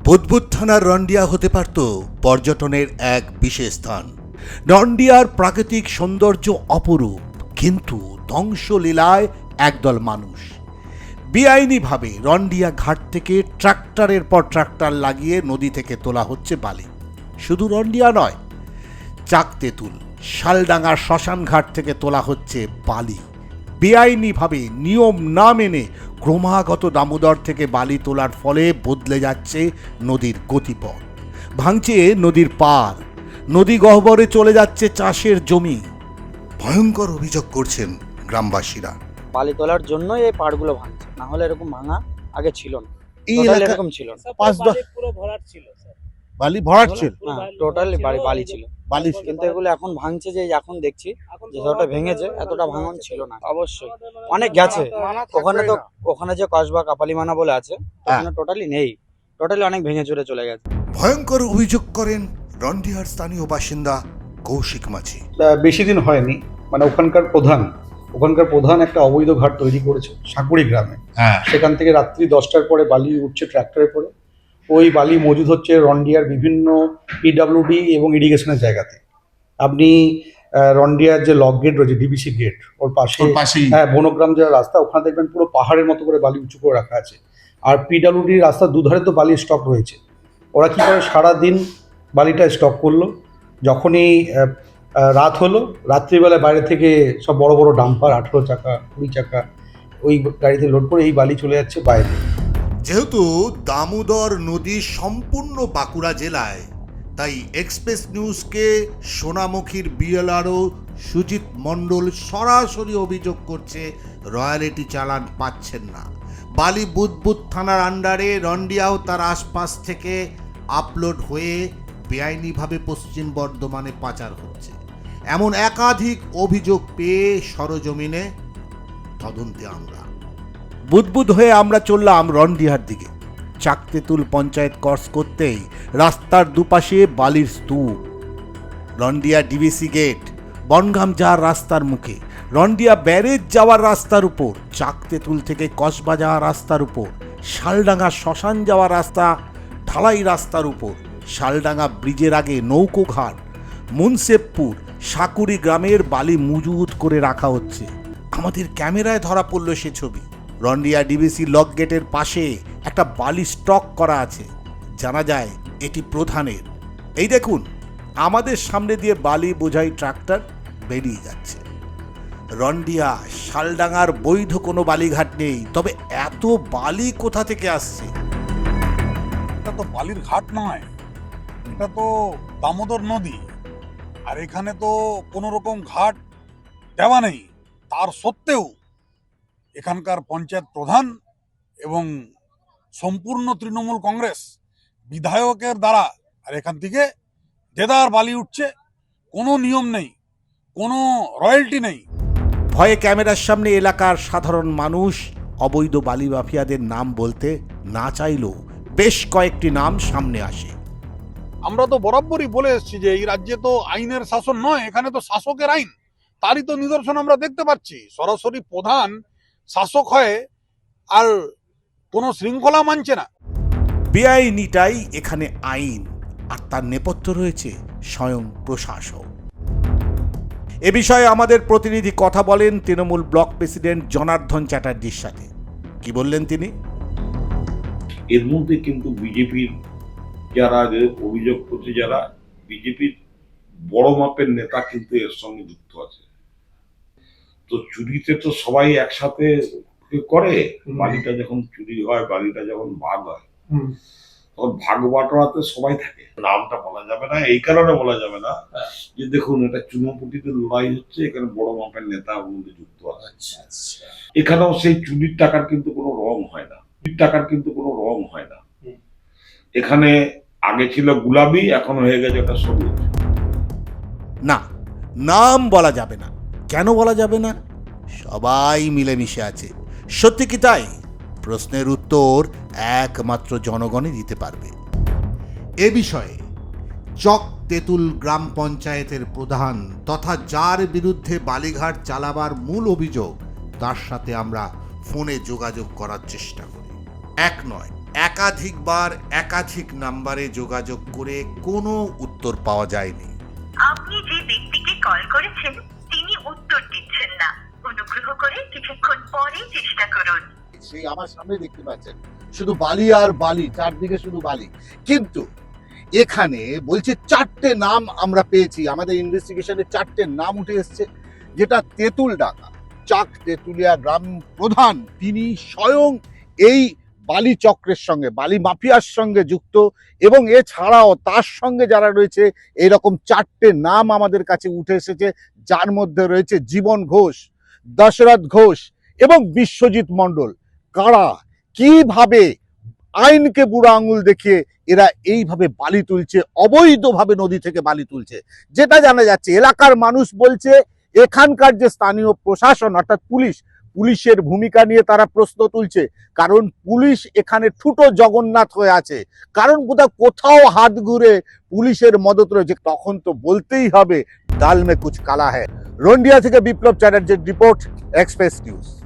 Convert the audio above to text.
বুদবুদ থানার রন্ডিয়া হতে পারত পর্যটনের এক বিশেষ স্থান। রন্ডিয়ার প্রাকৃতিক সৌন্দর্য অপরূপ, কিন্তু ধ্বংসলীলায় একদল মানুষ বেআইনিভাবে রন্ডিয়া ঘাট থেকে ট্রাক্টরের পর ট্রাক্টর লাগিয়ে নদী থেকে তোলা হচ্ছে বালি। শুধু রন্ডিয়া নয়, চাকতেতুল, শালডাঙ্গার শ্মশান ঘাট থেকে তোলা হচ্ছে বালি। বেআইনিভাবে নিয়ম না মেনে ক্রমাগত দামোদর থেকে বালি তোলার ফলে বদলে যাচ্ছে নদীর গতিপথ, ভাঙছে নদীর পার, নদী গহ্বরে চলে যাচ্ছে চাষের জমি। ভয়ঙ্কর অভিযোগ করছেন গ্রামবাসীরা। বালি তোলার জন্য এই পাড়গুলো ভাঙছে, না হলে এরকম ভাঙা আগে ছিল না। এই টোটাল এলাকা এরকম ছিল না। পুরো ভরাট ছিল স্যার। বালি ভরাট ছিল, টোটালি বালি ছিল। বালি কিন্তু এগুলো এখন ভাঙছে, যে এখন দেখছি যে যতটা ভেঙেছে এতটা ভাঙন ছিল না। অবশ্যই অনেক গেছে ওখানে যে কসবা কাপালিমানা বলে আছে ওখানে টোটালি নেই, টোটালি অনেক ভেঙে চুরে চলে গেছে। ভয়ঙ্কর অভিযোগ করেন রন্ডিয়ার স্থানীয় বাসিন্দা কৌশিক মাঝি। বেশি দিন হয়নি, মানে ওখানকার প্রধান একটা অবৈধ ঘাট তৈরি করেছে সাকুড়ি গ্রামে। সেখান থেকে রাত্রি 10টার পরে বালি উঠছে ট্র্যাক্টরে করে। ওই বালি মজুদ হচ্ছে রন্ডিয়ার বিভিন্ন পিডব্লিউডি এবং ইরিগেশনের জায়গাতে। আপনি রন্ডিয়ার যে লক গেট রয়েছে, ডিবিসি গেট, ওর পাশে বনগ্রাম যে রাস্তা, ওখানে দেখবেন পুরো পাহাড়ের মতো করে বালি উঁচু করে রাখা আছে। আর পিডব্লিউডির রাস্তার দুধারে তো বালির স্টক রয়েছে। ওরা কী করে সারাদিন বালিটা স্টক করলো, যখনই রাত হলো, রাত্রিবেলায় বাইরে থেকে সব বড় বড় ডাম্পার 18 চাকা 20 চাকা ওই গাড়িতে লোড করে এই বালি চলে যাচ্ছে বাইরে। যেহেতু দামোদর নদী সম্পূর্ণ বাঁকুড়া জেলায়, তাই এক্সপ্রেস নিউজকে সোনামুখীর বিএলআরও সুজিত মণ্ডল সরাসরি অভিযোগ করছে রয়্যালিটি চালান পাচ্ছেন না। বালি বুদবুদ থানার আন্ডারে রন্ডিয়াও তার আশপাশ থেকে আপলোড হয়ে বেআইনিভাবে পশ্চিম বর্ধমানে পাচার হচ্ছে, এমন একাধিক অভিযোগ পেয়ে সরজমিনে তদন্তে আমরা বুদবুদ হয়ে আমরা চললাম রন্ডিয়ার দিকে। চাকতেতুল পঞ্চায়েত ক্রস করতেই রাস্তার দুপাশে বালির স্তূপ, রন্ডিয়া ডিবিসি গেট, বনগাম যাওয়ার রাস্তার মুখে, রন্ডিয়া ব্যারেজ যাওয়ার রাস্তার উপর, চাকতেতুল থেকে কসবা যাওয়ার রাস্তার উপর, শালডাঙ্গা শ্মশান যাওয়ার রাস্তা ঢালাই রাস্তার উপর, শালডাঙ্গা ব্রিজের আগে নৌকোঘাট, মুনসেবপুর, সাকুড়ি গ্রামের বালি মজুত করে রাখা হচ্ছে। আমাদের ক্যামেরায় ধরা পড়ল সে ছবি। রন্ডিয়া ডিবিসি লক গেটের পাশে একটা বালি স্টক করা আছে, জানা যায় এটি প্রধানের। এই দেখুন, আমাদের সামনে দিয়ে বালি বোঝাই ট্রাক্টর বেরিয়ে যাচ্ছে। রন্ডিয়া শালডাঙ্গার বৈধ কোনো বালিঘাট নেই, তবে এত বালি কোথা থেকে আসছে? এটা তো বালির ঘাট নয়, এটা তো দামোদর নদী। আর এখানে তো কোনো রকম ঘাট দেওয়া নেই। তার সত্ত্বেও এখানকার পঞ্চায়েত প্রধান এবং সম্পূর্ণ তৃণমূল কংগ্রেস বিধায়কের দ্বারা আর এখান থেকে দেদার বালি উঠছে। কোনো নিয়ম নেই, কোনো রয়্যালটি নেই। ভয়ে ক্যামেরার সামনে এলাকার সাধারণ মানুষ অবৈধ বালি মাফিয়াদের নাম বলতে না চাইলেও বেশ কয়েকটি নাম সামনে আসে। আমরা তো বরাবরই বলে এসেছি যে এই রাজ্যে তো আইনের শাসন নয়, এখানে তো শাসকের আইন। তারই তো নিদর্শন আমরা দেখতে পাচ্ছি। সরাসরি প্রধান শাসক হয়ে আর কোনো শৃঙ্খলা মানছে না। বেআইনিটাই এখানে আইন, আর তার নেপথ্য রয়েছে স্বয়ং প্রশাসক। এ বিষয়ে আমাদের প্রতিনিধি কথা বলেন তৃণমূল ব্লক প্রেসিডেন্ট জনার্দন চ্যাটার্জির সাথে। কি বললেন তিনি? এর মধ্যে কিন্তু বিজেপির যারা অভিযোগ করছে, যারা বিজেপির বড় মাপের নেতা কিন্তু এর সঙ্গে যুক্ত আছে। তো চুরিতে তো সবাই একসাথে করে। বালিটা যখন চুরি হয়, বালিটা যখন ভাগ হয়, তখন ভাগ বাটোয়ারাতে সবাই থাকে। নামটা বলা যাবে না, এই কারণে বলা যাবে না যে দেখুন এটা চুনোপুটিতে লড়াই হচ্ছে, এখানে বড় মাপের নেতা মধ্যে যুক্ত আছে। এখানেও সেই চুরির টাকার কিন্তু কোনো রং হয় না, এখানে আগে ছিল গুলাবি, এখন হয়ে গেছে এটা সবুজ। না, নাম বলা যাবে না। কেন বলা যাবে না? সবাই মিলেমিশে আছে। সত্যি কি তাই? প্রশ্নের উত্তর একমাত্র জনগণই দিতে পারবে। এ বিষয়ে চকতেতুল গ্রাম পঞ্চায়েতের প্রধান তথা যার বিরুদ্ধে বালিঘাট চালাবার মূল অভিযোগ, তার সাথে আমরা ফোনে যোগাযোগ করার চেষ্টা করি। এক নয়, একাধিকবার একাধিক নাম্বারে যোগাযোগ করে কোনো উত্তর পাওয়া যায়নি। আপনি যে ব্যক্তিকে কল করেছেন তিনি উত্তর দিচ্ছেন না। অনুগ্রহ করে কিছুক্ষণ পরে চেষ্টা করুন। সেই আমার সামনে দেখতে পাচ্ছেন শুধু বালি আর বালি, চারদিকে শুধু বালি। কিন্তু এখানে বলছে 4টে নাম আমরা পেয়েছি, আমাদের ইনভেস্টিগেশনে 4টে নাম উঠে এসছে, যেটা তেঁতুল ডাকা চাক তেঁতুলিয়া গ্রাম প্রধান, তিনি স্বয়ং এই বালি চক্রের সঙ্গে, বালি মাফিয়ার সঙ্গে যুক্ত, এবং এছাড়াও তার সঙ্গে যারা রয়েছে এরকম 4টে নাম আমাদের কাছে উঠে এসেছে, যার মধ্যে রয়েছে জীবন ঘোষ, দশরথ ঘোষ এবং বিশ্বজিৎ মণ্ডল। কারা কিভাবে আইনকে বুড়ো আঙুল দেখিয়ে এরা এইভাবে বালি তুলছে, অবৈধভাবে নদী থেকে বালি তুলছে, যেটা জানা যাচ্ছে। এলাকার মানুষ বলছে এখানকার যে স্থানীয় প্রশাসন অর্থাৎ পুলিশের ভূমিকা নিয়ে তারা প্রশ্ন তুলছে, কারণ পুলিশ এখানে ঠুটো জগন্নাথ হয়ে আছে। কারণ কোথাও হাত ঘুরে পুলিশের মদত রয়েছে, তখন তো বলতেই হবে ডাল মে কুছ কালা হ্যায়। রন্ডিয়া থেকে বিপ্লব চ্যাটার্জির রিপোর্ট, এক্সপ্রেস নিউজ।